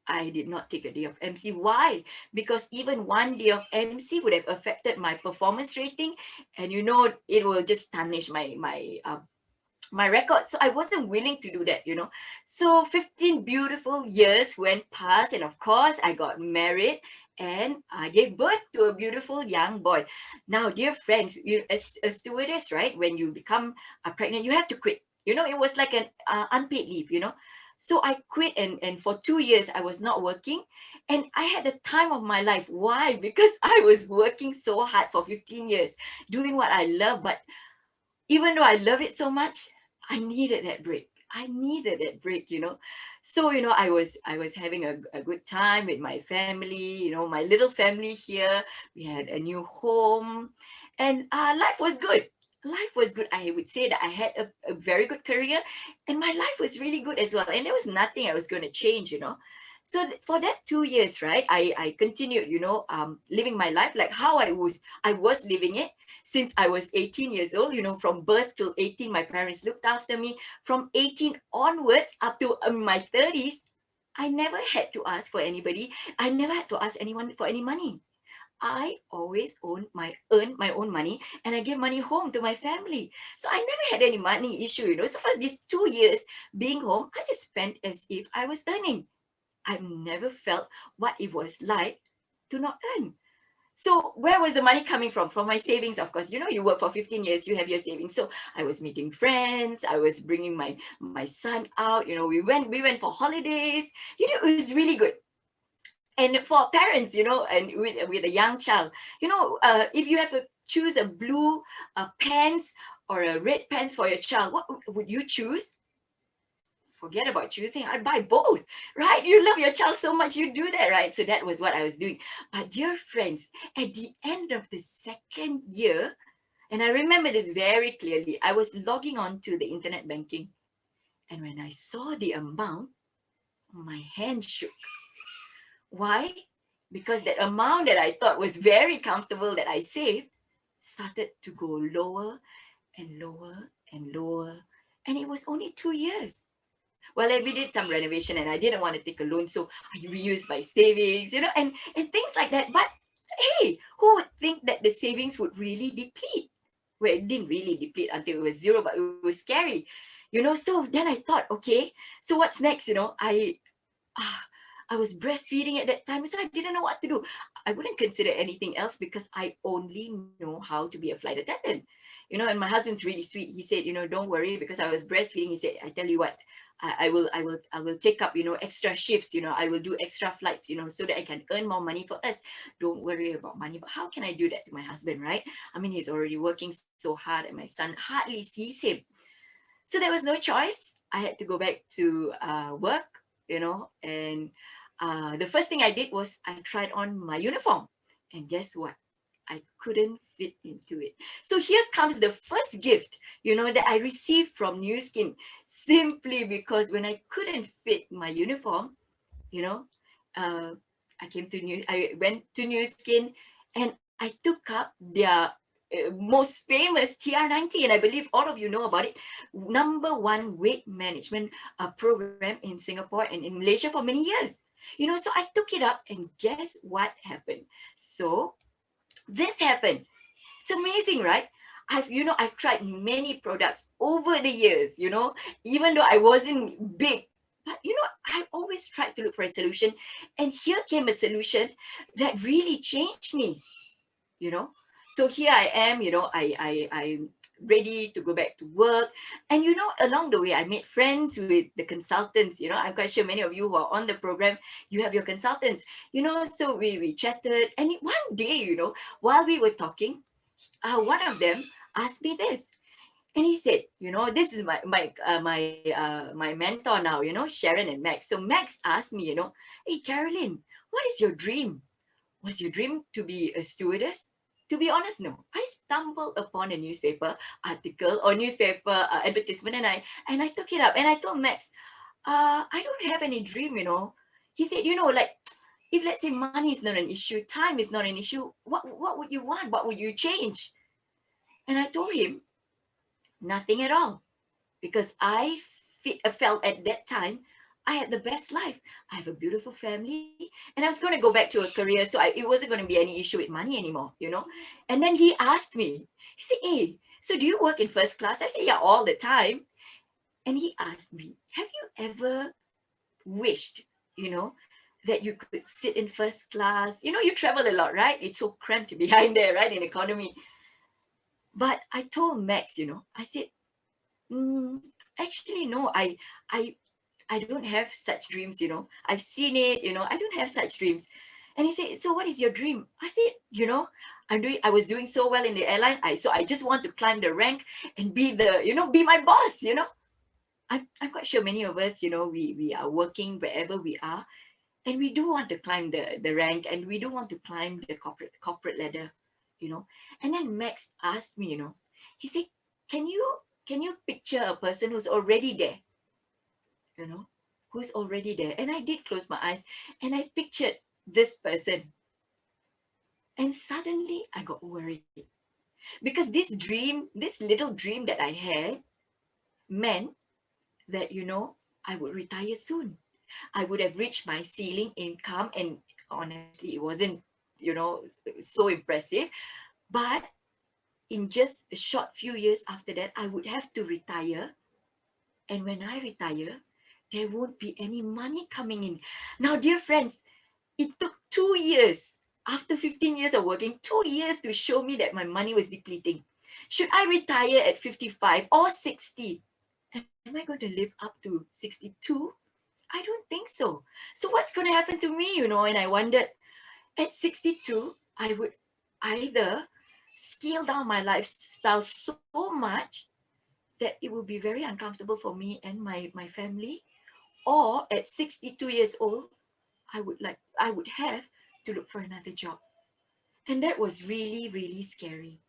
I did not take a day of MC. Why? Because even one day of MC would have affected my performance rating, and it will just tarnish my record. So I wasn't willing to do that. So 15 beautiful years went past, and of course, I got married and I gave birth to a beautiful young boy. Now, dear friends, as a stewardess, right, when you become pregnant, you have to quit. It was like an unpaid leave. So I quit, and for 2 years, I was not working. And I had the time of my life. Why? Because I was working so hard for 15 years, doing what I love. But even though I love it so much, I needed that break. I needed that break. So, I was having a good time with my family, my little family here. We had a new home, and life was good. Life was good. I would say that I had a very good career, and my life was really good as well. And there was nothing I was going to change. So for that 2 years, right, I continued, living my life like how I was living it since I was 18 years old. From birth till 18, my parents looked after me. From 18 onwards up to my 30s, I never had to ask for anybody. I never had to ask anyone for any money. I always earn my own money, and I give money home to my family. So I never had any money issue. So for these 2 years being home, I just spent as if I was earning. I've never felt what it was like to not earn. So where was the money coming from? From my savings, of course. You work for 15 years, you have your savings. So I was meeting friends. I was bringing my son out. We went for holidays. It was really good. And for parents, and with a young child, if you have to choose a blue pants or a red pants for your child, what would you choose? Forget about choosing. I'd buy both, right? You love your child so much, you do that, right? So that was what I was doing. But dear friends, at the end of the second year, and I remember this very clearly, I was logging on to the internet banking. And when I saw the amount, my hand shook. Why? Because that amount that I thought was very comfortable that I saved started to go lower and lower and lower. And it was only 2 years. Well, we did some renovation, and I didn't want to take a loan, so I reused my savings, and things like that. But hey, who would think that the savings would really deplete? Well, it didn't really deplete until it was zero, but it was scary. So then I thought, okay, so what's next? Ah, I was breastfeeding at that time, so I didn't know what to do. I wouldn't consider anything else because I only know how to be a flight attendant. And my husband's really sweet. He said, don't worry, because I was breastfeeding. He said, I tell you what, I will take up, extra shifts. I will do extra flights, so that I can earn more money for us. Don't worry about money. But how can I do that to my husband, right? I mean, he's already working so hard, and my son hardly sees him. So there was no choice. I had to go back to work, and the first thing I did was I tried on my uniform. And guess what? I couldn't fit into it. So here comes the first gift, that I received from New Skin, simply because when I couldn't fit my uniform, you know, uh, I went to New Skin, and I took up their most famous TR90, and I believe all of you know about it, number one weight management program in Singapore and in Malaysia for many years. So I took it up, and guess what happened? So this happened. It's amazing, right? I've tried many products over the years, even though I wasn't big. But I always tried to look for a solution. And here came a solution that really changed me, you know. So here I am, I'm ready to go back to work. And along the way, I made friends with the consultants. I'm quite sure many of you who are on the program, you have your consultants. So we chatted, and one day, while we were talking, one of them asked me this. And he said, this is my mentor now, Sharon and Max. So Max asked me, hey, Carolyn, what is your dream? Was your dream to be a stewardess? To be honest, no. I stumbled upon a newspaper article or newspaper advertisement, and I took it up, and I told Max, I don't have any dream. He said, like, if let's say money is not an issue, time is not an issue, what would you want? What would you change? And I told him, nothing at all, because I felt at that time I had the best life. I have a beautiful family, and I was going to go back to a career, so it wasn't going to be any issue with money anymore, you know. And then he asked me, he said, "Hey, so do you work in first class?" I said, "Yeah, all the time." And he asked me, "Have you ever wished, you know, that you could sit in first class? You know, you travel a lot, right? It's so cramped behind there, right, in economy." But I told Max, I said, mm, actually, no, I, I don't have such dreams, I've seen it, I don't have such dreams. And he said, "So what is your dream?" I said, I was doing so well in the airline. So I just want to climb the rank and be be my boss. I'm quite sure many of us, we are working wherever we are, and we do want to climb the rank, and we do want to climb the corporate ladder, you know. And then Max asked me, he said, can you picture a person who's already there, you know, who's already there? And I did close my eyes, and I pictured this person, and suddenly I got worried, because this little dream that I had meant that, I would retire soon. I would have reached my ceiling income, and honestly, it wasn't, so impressive. But in just a short few years after that, I would have to retire. And when I retire, there won't be any money coming in. Now, dear friends, it took 2 years. After 15 years of working, 2 years to show me that my money was depleting. Should I retire at 55 or 60? Am I going to live up to 62? I don't think so. So what's going to happen to me, And I wondered, at 62, I would either scale down my lifestyle so much that it would be very uncomfortable for me and my family, or at 62 years old, I would have to look for another job. And that was really, really scary.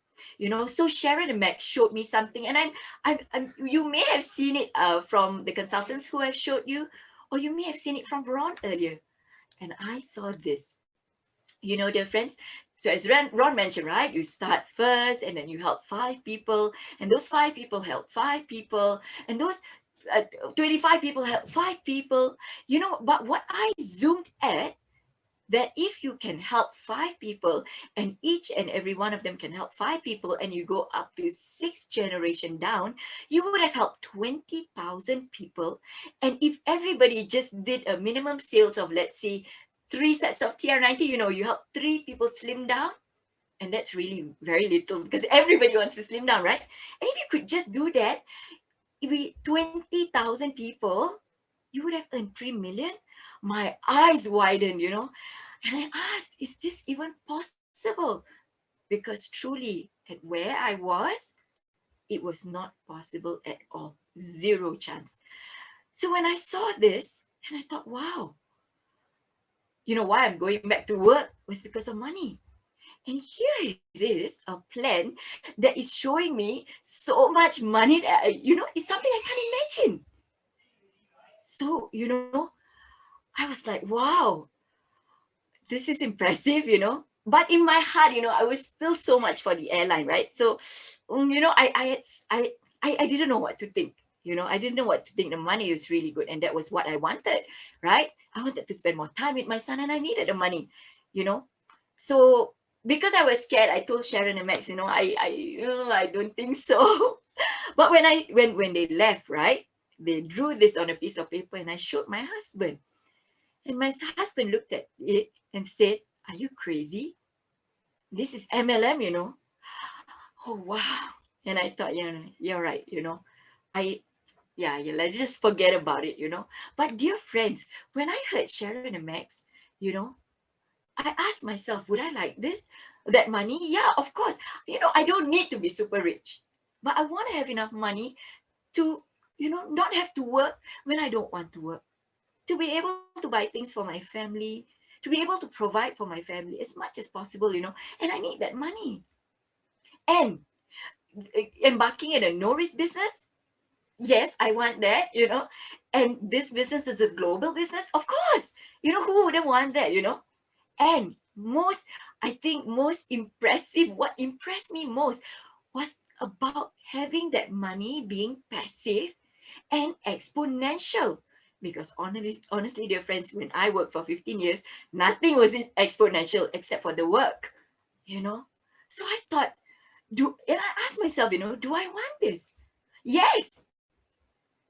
So Sharon and Max showed me something, and you may have seen it from the consultants who have showed you, or you may have seen it from Ron earlier. And I saw this. Dear friends, so as Ron mentioned, right, you start first, and then you help 5 people, and those 5 people help 5 people, and those 25 people help 5 people. But what I zoomed at, that if you can help 5 people, and each and every one of them can help 5 people, and you go up to 6 generation down, you would have helped 20,000 people. And if everybody just did a minimum sales of, let's say, 3 sets of TR90, you help 3 people slim down. And that's really very little, because everybody wants to slim down, right? And if you could just do that, if we 20,000 people, you would have earned 3 million. My eyes widened, and I asked, is this even possible? Because truly, at where I was, it was not possible at all. Zero chance. So when I saw this, and I thought, wow, why I'm going back to work was because of money. And here it is, a plan that is showing me so much money that, it's something I can't imagine. So, I was like, wow, this is impressive. But in my heart, I was still so much for the airline, right? So, I didn't know what to think. I didn't know what to think. The money was really good, and that was what I wanted, right? I wanted to spend more time with my son, and I needed the money, you know. So because I was scared, I told Sharon and Max, I don't think so. But when they left, right, they drew this on a piece of paper, and I showed my husband. And my husband looked at it and said, "Are you crazy? This is MLM." Oh, wow. And I thought, yeah, you're right. I, yeah, let's just forget about it. But dear friends, when I heard Sharon and Max, you know, I asked myself, would I like this? That money? Yeah, of course. I don't need to be super rich, but I want to have enough money to, not have to work when I don't want to work, to be able to buy things for my family, to be able to provide for my family as much as possible. And I need that money. And embarking in a no risk business, yes, I want that. And this business is a global business, of course. Who wouldn't want that? And I think most impressive, what impressed me most was about having that money being passive and exponential. Because honestly, dear friends, when I worked for 15 years, nothing was exponential except for the work, you know. So I thought, and I asked myself, do I want this? Yes.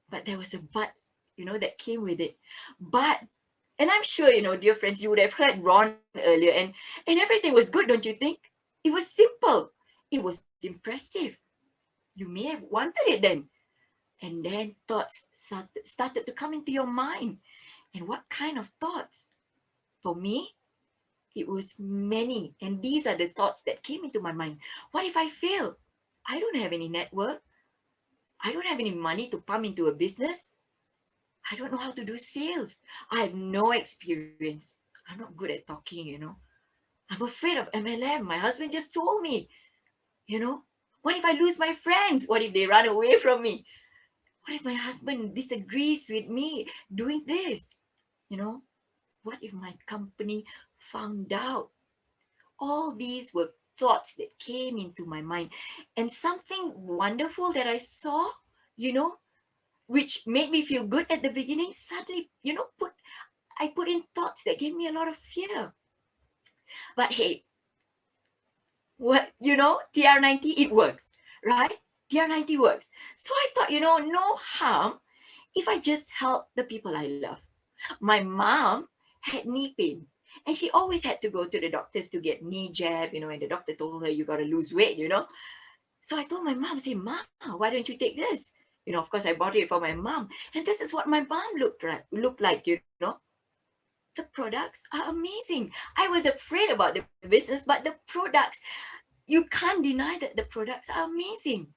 But there was a but, that came with it. But, and I'm sure, dear friends, you would have heard Ron earlier, and everything was good, don't you think? It was simple. It was impressive. You may have wanted it then. And then thoughts started to come into your mind. And what kind of thoughts? For me, it was many. And these are the thoughts that came into my mind. What if I fail? I don't have any network. I don't have any money to pump into a business. I don't know how to do sales. I have no experience. I'm not good at talking. I'm afraid of MLM. My husband just told me, you know. What if I lose my friends? What if they run away from me? What if my husband disagrees with me doing this? You know, what if my company found out? All these were thoughts that came into my mind. And something wonderful that I saw, you know, which made me feel good at the beginning, suddenly, I put in thoughts that gave me a lot of fear. But hey, what, TR90, it works, right? TR90 works. So I thought, no harm if I just help the people I love. My mom had knee pain, and she always had to go to the doctors to get knee jab, and the doctor told her, you got to lose weight. So I told my mom, say, Ma, why don't you take this? Of course, I bought it for my mom. And this is what my mom looked like. The products are amazing. I was afraid about the business, but the products, you can't deny that the products are amazing.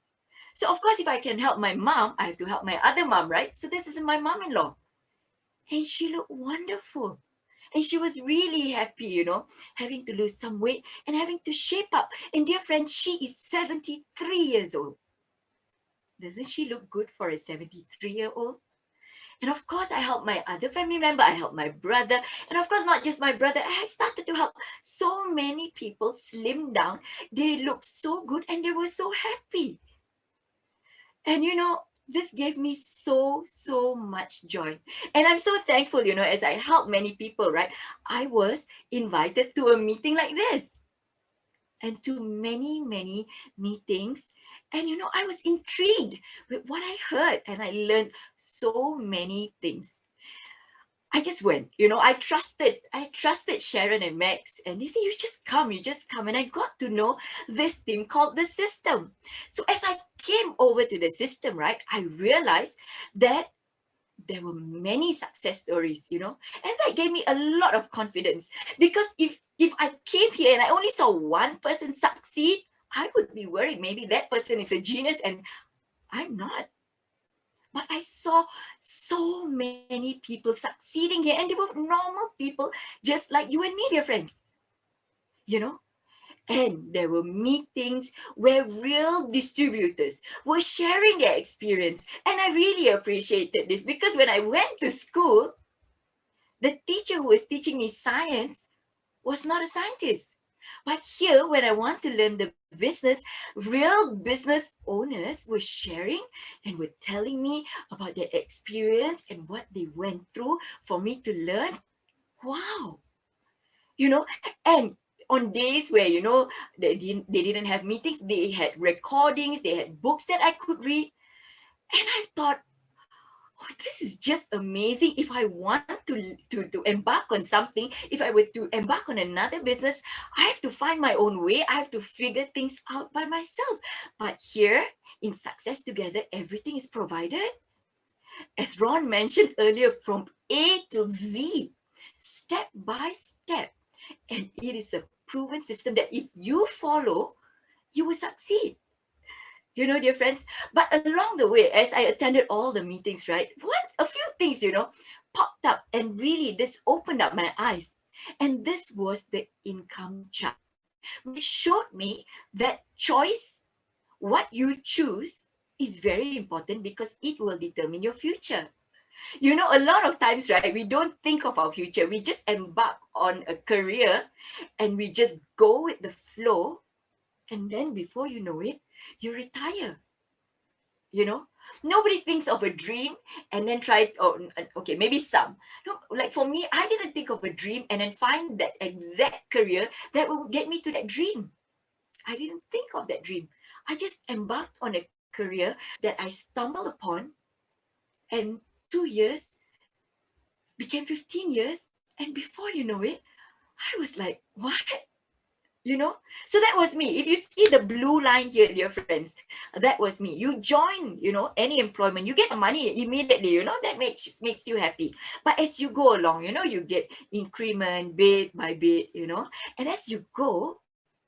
So of course, if I can help my mom, I have to help my other mom, right? So this is my mom-in-law. And she looked wonderful. And she was really happy, having to lose some weight and having to shape up. And dear friend, she is 73 years old. Doesn't she look good for a 73-year-old? And of course, I helped my other family member. I helped my brother. And of course, not just my brother. I started to help so many people slim down. They looked so good and they were so happy. And this gave me so, so much joy. And I'm so thankful, as I help many people, right? I was invited to a meeting like this and to many, many meetings. And, I was intrigued with what I heard and I learned so many things. I just went, I trusted Sharon and Max, and they said, you just come. And I got to know this thing called the system. So as I came over to the system, right, I realized that there were many success stories, and that gave me a lot of confidence. Because if I came here and I only saw one person succeed, I would be worried. Maybe that person is a genius and I'm not. But I saw so many people succeeding here, and they were normal people, just like you and me, dear friends. You know, and there were meetings where real distributors were sharing their experience. And I really appreciated this because when I went to school, the teacher who was teaching me science was not a scientist. But here, when I want to learn the business, real business owners were sharing and were telling me about their experience and what they went through for me to learn. Wow. You know, and on days where, they didn't have meetings, they had recordings, they had books that I could read. And I thought, oh, this is just amazing. If I want to embark on something, if I were to embark on another business, I have to find my own way. I have to figure things out by myself. But here in Success Together, everything is provided. As Ron mentioned earlier, from A to Z, step by step. And it is a proven system that if you follow, you will succeed. Dear friends. But along the way, as I attended all the meetings, right, a few things, popped up and really this opened up my eyes. And this was the income chart, which showed me that choice, what you choose, is very important because it will determine your future. A lot of times, right, we don't think of our future. We just embark on a career and we just go with the flow. And then before you know it, you retire. you know Nobody thinks of a dream and then try, oh, okay, maybe some. No, like for me, I didn't think of a dream and then find that exact career that will get me to that dream. I didn't think of that dream. I just embarked on a career that I stumbled upon, and 2 years became 15 years. And before you know it, I was like, what? So that was me. If you see the blue line here, dear friends, that was me. You join, any employment, you get the money immediately, that makes you happy. But as you go along, you get increment bit by bit, and as you go,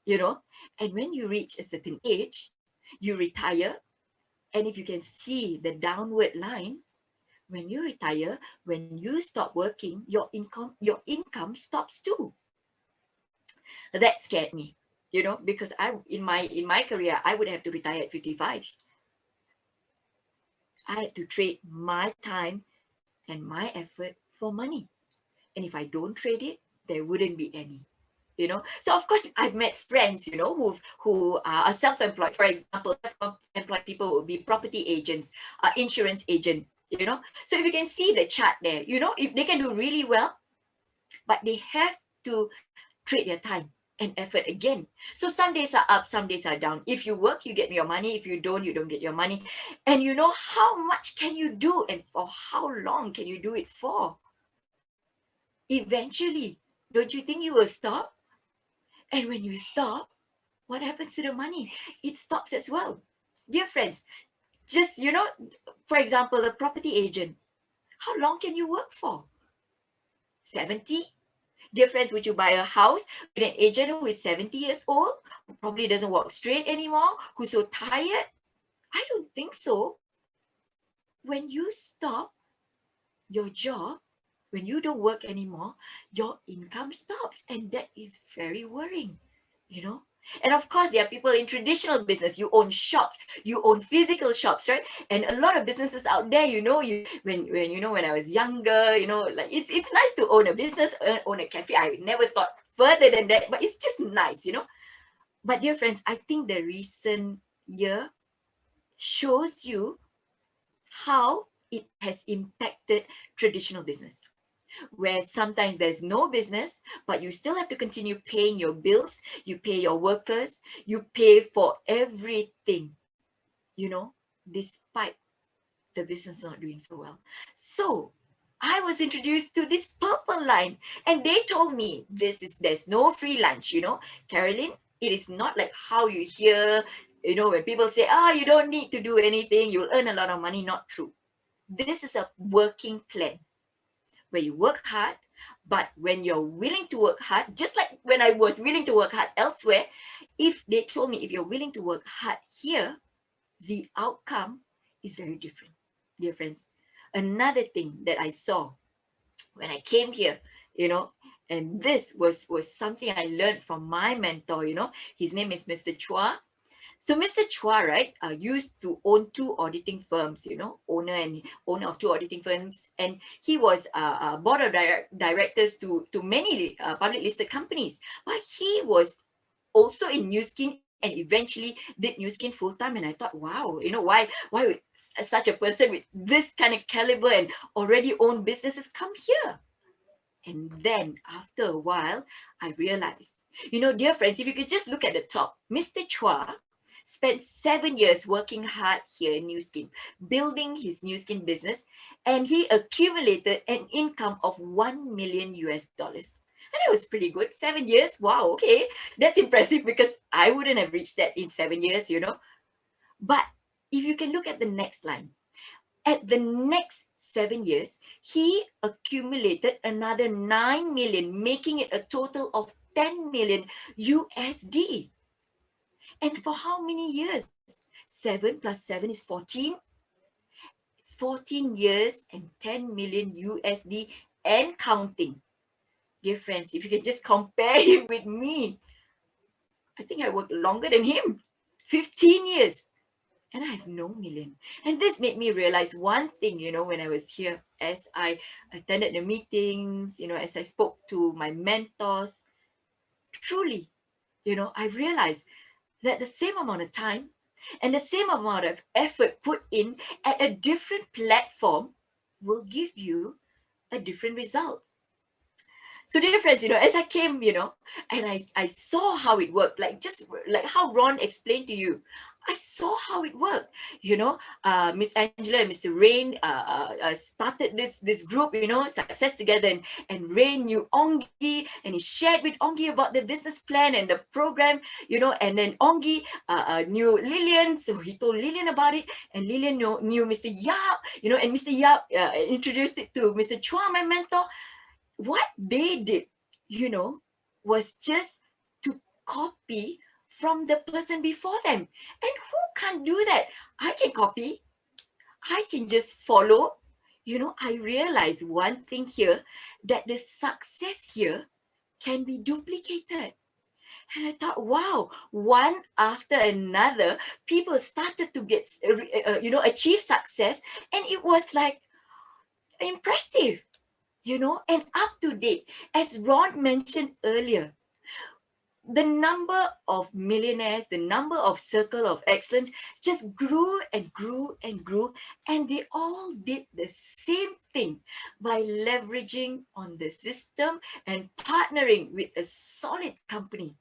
and when you reach a certain age, you retire. And if you can see the downward line, when you retire, when you stop working, your income stops too. That scared me, because in my career, I would have to retire at 55. I had to trade my time and my effort for money. And if I don't trade it, there wouldn't be any. So of course I've met friends, who are self-employed. For example, self-employed people will be property agents, insurance agent. So if you can see the chart there, if they can do really well, but they have to trade their time and effort again. So some days are up, some days are down. If you work, you get your money. If you don't get your money. And how much can you do and for how long can you do it for? Eventually, don't you think you will stop? And when you stop, what happens to the money? It stops as well. Dear friends, just, for example, a property agent, how long can you work for? 70? Dear friends, would you buy a house with an agent who is 70 years old, who probably doesn't walk straight anymore, who's so tired? I don't think so. When you stop your job, when you don't work anymore, your income stops. And that is very worrying. And of course, there are people in traditional business. You own shops, you own physical shops, right? And a lot of businesses out there, when I was younger, like it's nice to own a business, own a cafe. I never thought further than that, but it's just nice. But dear friends, I think the recent year shows you how it has impacted traditional business, where sometimes there's no business, but you still have to continue paying your bills, you pay your workers, you pay for everything, despite the business not doing so well. So I was introduced to this purple line, and they told me there's no free lunch, Carolyn. It is not like how you hear, when people say, you don't need to do anything, you'll earn a lot of money. Not true. This is a working plan where you work hard, but when you're willing to work hard, just like when I was willing to work hard elsewhere, if they told me if you're willing to work hard here, the outcome is very different, dear friends. Another thing that I saw when I came here, and this was something I learned from my mentor, his name is Mr. Chua. So Mr. Chua, right, used to own two auditing firms, owner of two auditing firms, and he was board of directors to many public listed companies. But he was also in New Skin and eventually did New Skin full time. And I thought, wow, why would such a person with this kind of caliber and already own businesses come here? And then after a while, I realized, dear friends, if you could just look at the top, Mr. Chua spent 7 years working hard here in New Skin, building his New Skin business, and he accumulated an income of $1 million US. And it was pretty good. 7 years. Wow, okay. That's impressive because I wouldn't have reached that in 7 years. But if you can look at the next line, at the next 7 years, he accumulated another 9 million, making it a total of 10 million USD. And for how many years? 7 plus 7 is 14. 14 years and 10 million USD and counting. Dear friends, if you can just compare him with me, I think I worked longer than him. 15 years. And I have no million. And this made me realize one thing, when I was here, as I attended the meetings, as I spoke to my mentors, truly, I realized that the same amount of time, And the same amount of effort put in at a different platform will give you a different result. So dear friends, as I came, and I saw how it worked, like just like how Ron explained to you, I saw how it worked. Miss Angela and Mr. Rain started this group, success together, and Rain knew Ongi, and he shared with Ongi about the business plan and the program, and then Ongi knew Lillian, so he told Lillian about it, and Lillian knew Mr. Yap, and Mr. Yap introduced it to Mr. Chua, my mentor. What they did, you know, was just to copy from the person before them. And who can't do that? I can copy, I can just follow. I realized one thing here, that the success here can be duplicated. And I thought, wow, one after another, people started to get, achieve success. And it was like impressive, and up to date. As Ron mentioned earlier, the number of millionaires, the number of circle of excellence just grew and grew and grew, and they all did the same thing by leveraging on the system and partnering with a solid company.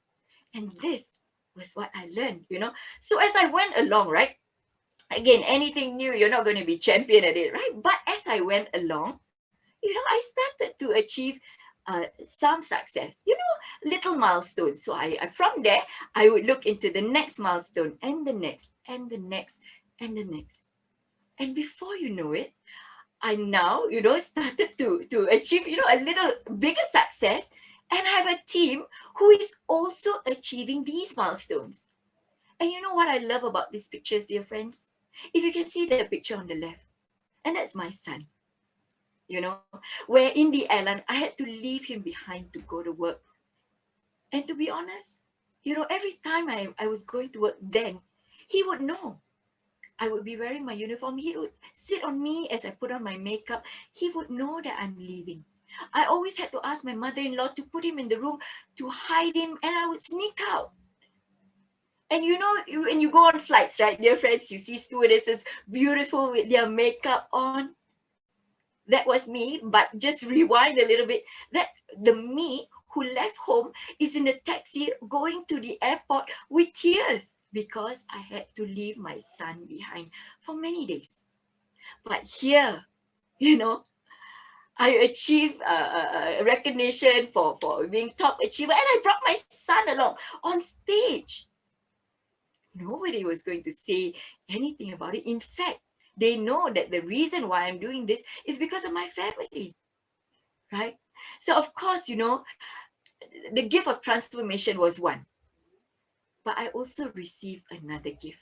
And this was what I learned. So as I went along, right? Again, anything new, you're not going to be champion at it, right? But as I went along, I started to achieve some success, little milestones. So from there, I would look into the next milestone and the next and the next and the next. And before you know it, I now, started to achieve, a little bigger success, and I have a team who is also achieving these milestones. And you know what I love about these pictures, dear friends? If you can see the picture on the left, and that's my son, where in the airline, I had to leave him behind to go to work. And to be honest, every time I was going to work then, he would know. I would be wearing my uniform. He would sit on me as I put on my makeup. He would know that I'm leaving. I always had to ask my mother-in-law to put him in the room to hide him, and I would sneak out. And when you go on flights, right, dear friends, you see stewardesses beautiful with their makeup on. That was me, but just rewind a little bit. That the me who left home is in a taxi going to the airport with tears because I had to leave my son behind for many days. But here, I achieved recognition for being top achiever, and I brought my son along on stage. Nobody was going to say anything about it. In fact, they know that the reason why I'm doing this is because of my family, right? So of course, the gift of transformation was one, but I also received another gift,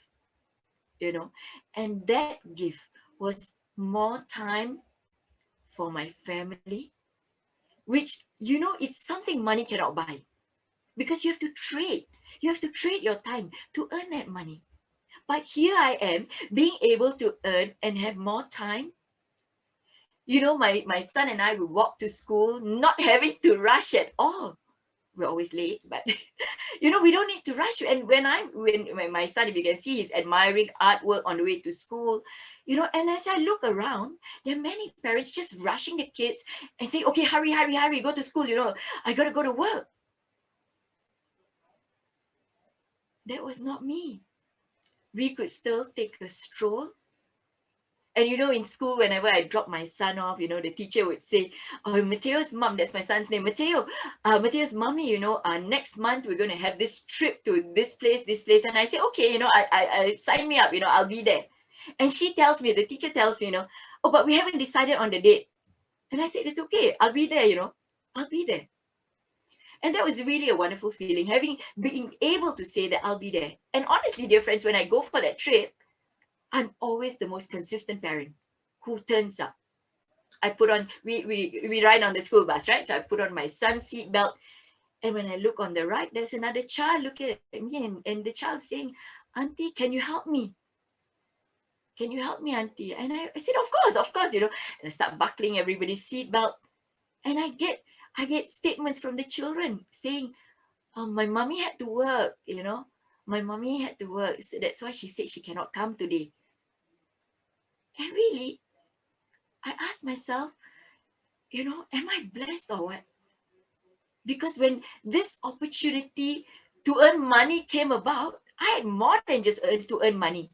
and that gift was more time for my family, which, it's something money cannot buy, because you have to trade. You have to trade your time to earn that money. But here I am being able to earn and have more time. My son and I would walk to school, not having to rush at all. We're always late, but we don't need to rush. And when my son, if you can see, he's admiring artwork on the way to school, and as I look around, there are many parents just rushing the kids and saying, okay, hurry, hurry, hurry, go to school, I gotta go to work. That was not me. We could still take a stroll. And in school, whenever I drop my son off, the teacher would say, oh, Mateo's mom, that's my son's name, Mateo's mommy, next month we're going to have this trip to this place. And I say, okay, I sign me up, I'll be there. And the teacher tells me, oh, but we haven't decided on the date. And I said, it's okay, I'll be there, I'll be there. And that was really a wonderful feeling, being able to say that I'll be there. And honestly, dear friends, when I go for that trip, I'm always the most consistent parent who turns up. I put on, we ride on the school bus, right? So I put on my son's seatbelt. And when I look on the right, there's another child looking at me, and the child saying, Auntie, can you help me? Can you help me, Auntie? And I said, of course, and I start buckling everybody's seatbelt. And I get statements from the children saying, my mommy had to work, My mommy had to work, so that's why she said she cannot come today. And really, I asked myself, am I blessed or what? Because when this opportunity to earn money came about, I had more than just to earn money.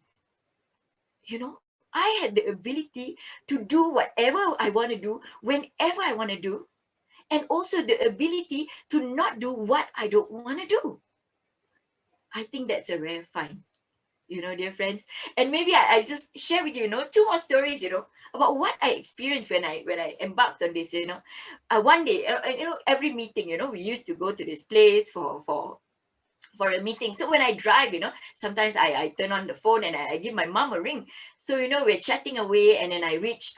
I had the ability to do whatever I want to do, whenever I want to do, and also the ability to not do what I don't want to do. I think that's a rare find, dear friends. And maybe I just share with you, two more stories, about what I experienced when I embarked on this. One day, every meeting, we used to go to this place for a meeting. So when I drive, sometimes I turn on the phone and I give my mom a ring. So we're chatting away, and then I reach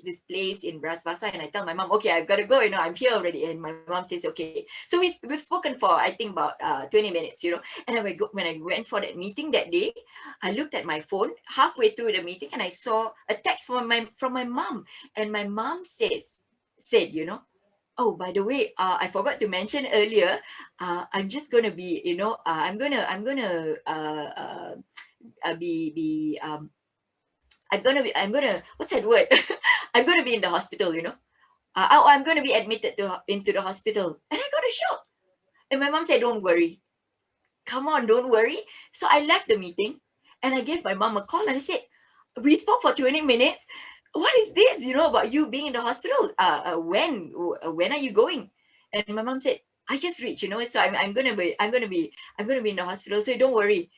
this place in Bras Basah, and I tell my mom, okay, I've got to go. I'm here already, and my mom says, okay. So we've spoken for I think about 20 minutes. And when I went for that meeting that day, I looked at my phone halfway through the meeting, and I saw a text from my mom, and my mom said, oh, by the way, I forgot to mention earlier. I'm just gonna be, I'm gonna be I'm gonna what's that word? I'm gonna be in the hospital. I'm gonna be admitted into the hospital, and I got a shock. And my mom said, "Don't worry, come on, don't worry." So I left the meeting, and I gave my mom a call, and I said, "We spoke for 20 minutes. What is this? About you being in the hospital? When are you going?" And my mom said, "I just reached. So I'm gonna be in the hospital. So don't worry."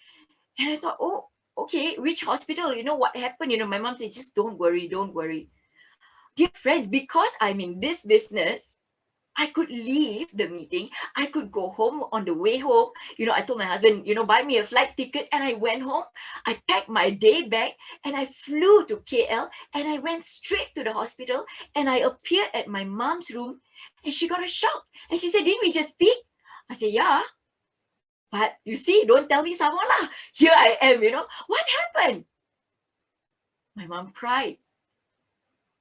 And I thought, oh, okay, which hospital? What happened? My mom said, "Just don't worry, don't worry." Dear friends, because I'm in this business, I could leave the meeting. I could go home on the way home. I told my husband, buy me a flight ticket. And I went home. I packed my day bag and I flew to KL, and I went straight to the hospital, and I appeared at my mom's room, and she got a shock. And she said, "Didn't we just speak?" I said, "Yeah. But you see, don't tell me someone lah. Here I am, What happened?" My mom cried.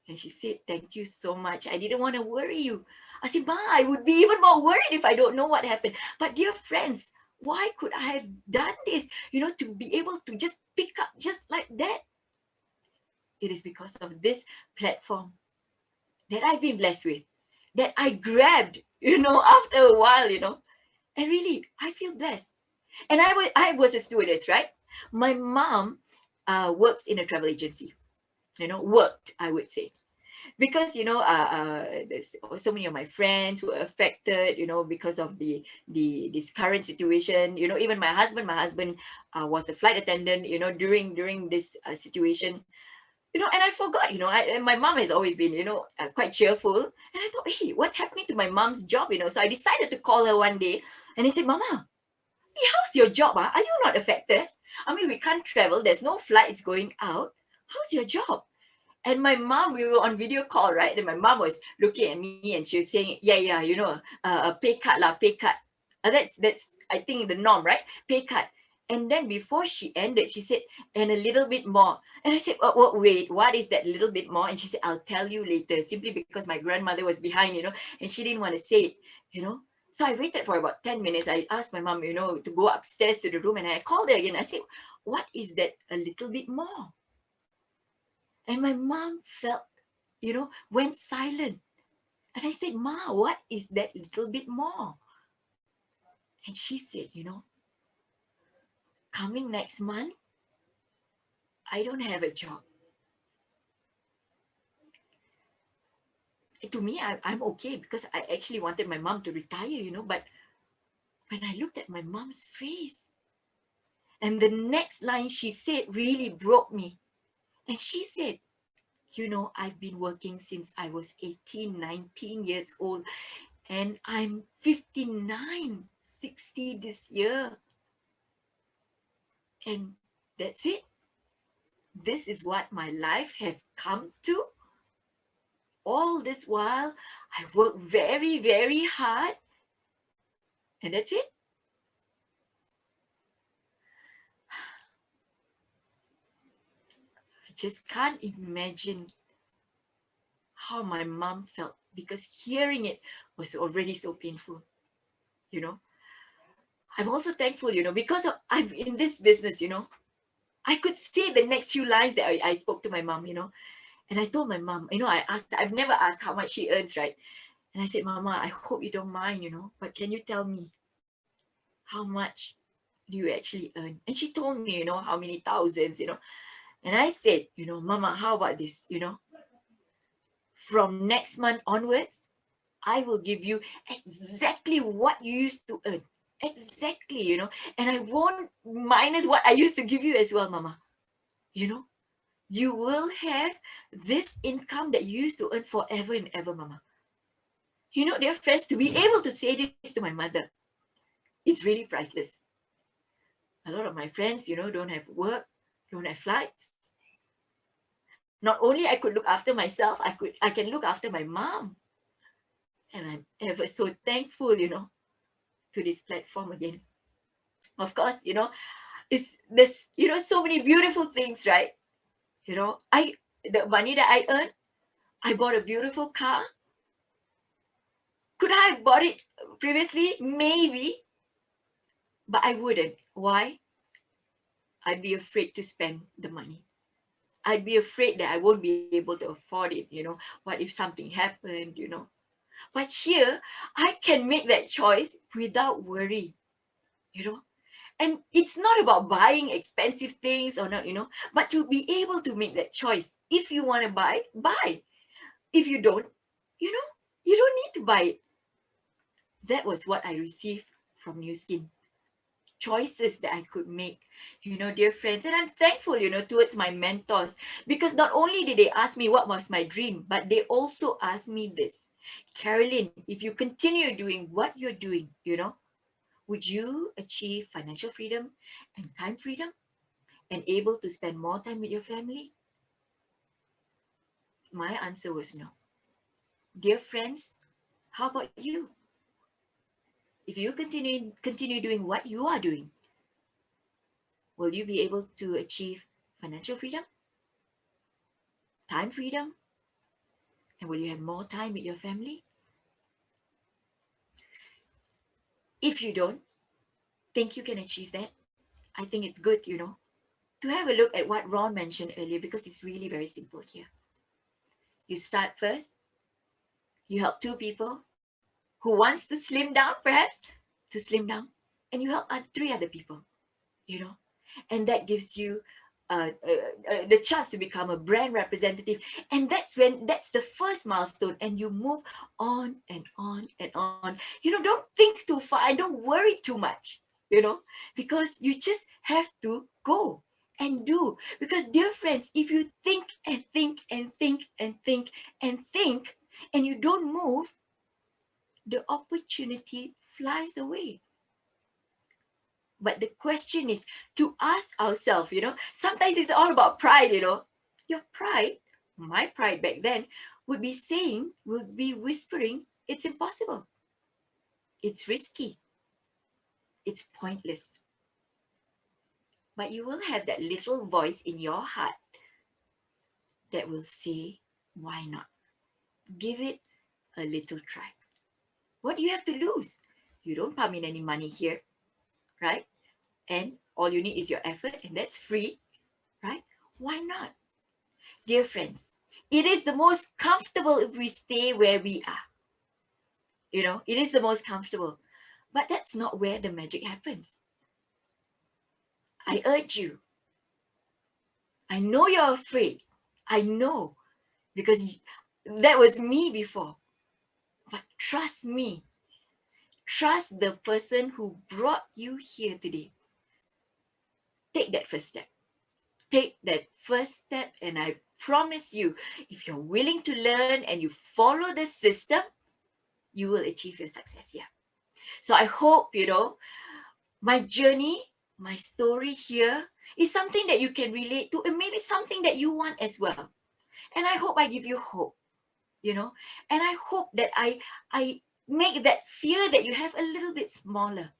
And she said, "Thank you so much. I didn't want to worry you." I said, "Ma, I would be even more worried if I don't know what happened." But dear friends, why could I have done this? To be able to just pick up just like that. It is because of this platform that I've been blessed with, that I grabbed, after a while, And really, I feel blessed. And I was a stewardess, right? My mom works in a travel agency, worked, I would say. Because there's so many of my friends who are affected, because of the this current situation. Even my husband was a flight attendant, during this situation. And I forgot, and my mom has always been, quite cheerful. And I thought, hey, what's happening to my mom's job? So I decided to call her one day, and I said, "Mama, hey, how's your job? Are you not affected? I mean, we can't travel, there's no flights going out. How's your job?" And my mom, we were on video call, right? And my mom was looking at me, and she was saying, "Yeah, yeah, a pay cut lah, pay cut." That's I think the norm, right? Pay cut. And then before she ended, she said, "And a little bit more." And I said, "Wait, what is that little bit more?" And she said, "I'll tell you later," simply because my grandmother was behind, and she didn't want to say it, you know. So I waited for about 10 minutes. I asked my mom, to go upstairs to the room, and I called her again. I said, "What is that a little bit more?" And my mom went silent. And I said, "Ma, what is that little bit more?" And she said, "Coming next month, I don't have a job." To me, I'm okay, because I actually wanted my mom to retire, but when I looked at my mom's face, and the next line she said really broke me. And she said, "I've been working since I was 18, 19 years old, and I'm 59, 60 this year. And that's it. This is what my life has come to. All this while, I work very, very hard, and that's it." I just can't imagine how my mom felt, because hearing it was already so painful, you know. I'm also thankful, because I'm in this business, I could say the next few lines that I spoke to my mom, and I told my mom, I asked, I've never asked how much she earns, right? And I said, Mama, I hope you don't mind, but can you tell me how much do you actually earn? And she told me, how many thousands, and I said, Mama, how about this, from next month onwards, I will give you exactly what you used to earn. Exactly, and I won't minus what I used to give you as well, Mama. You know, you will have this income that you used to earn forever and ever, Mama. Dear friends, to be able to say this to my mother is really priceless. A lot of my friends, don't have work, don't have flights. Not only I could look after myself, I can look after my mom. And I'm ever so thankful, to this platform again. Of course, it's there's so many beautiful things, right? I the money that I earn, I bought a beautiful car. Could I have bought it previously? Maybe, but I wouldn't. Why? I'd be afraid to spend the money. I'd be afraid that I won't be able to afford it. What if something happened? But here, I can make that choice without worry. You know, and it's not about buying expensive things or not, but to be able to make that choice. If you want to buy, buy. If you don't, you know, you don't need to buy it. That was what I received from New Skin. Choices that I could make, dear friends. And I'm thankful, towards my mentors, because not only did they ask me what was my dream, but they also asked me this: Carolyn, if you continue doing what you're doing, would you achieve financial freedom and time freedom and able to spend more time with your family? My answer was no. Dear friends, how about you? If you continue doing what you are doing, will you be able to achieve financial freedom, time freedom, and will you have more time with your family? If you don't think you can achieve that, I think it's good, to have a look at what Ron mentioned earlier, because it's really very simple here. You start first, you help two people who wants to slim down, perhaps, to slim down, and you help three other people, you know, and that gives you the chance to become a brand representative. And that's the first milestone, and you move on and on and on. Don't think too far and don't worry too much, because you just have to go and do. Because, dear friends, if you think and think and think and think and think and you don't move, the opportunity flies away. But the question is to ask ourselves, sometimes it's all about pride, Your pride, my pride back then, would be whispering, it's impossible. It's risky. It's pointless. But you will have that little voice in your heart that will say, why not? Give it a little try. What do you have to lose? You don't pump in any money here, right? And all you need is your effort, and that's free, right? Why not? Dear friends, it is the most comfortable if we stay where we are. It is the most comfortable. But that's not where the magic happens. I urge you. I know you're afraid. I know, because that was me before. But trust me. Trust the person who brought you here today. Take that first step. Take that first step, and I promise you, if you're willing to learn and you follow the system, you will achieve your success here. So I hope, my journey, my story here is something that you can relate to, and maybe something that you want as well. And I hope I give you hope, and I hope that I make that fear that you have a little bit smaller.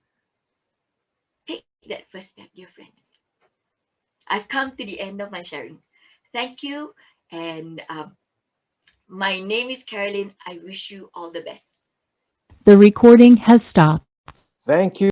Take that first step, dear friends. I've come to the end of my sharing. Thank you. And my name is Carolyn. I wish you all the best. The recording has stopped. Thank you.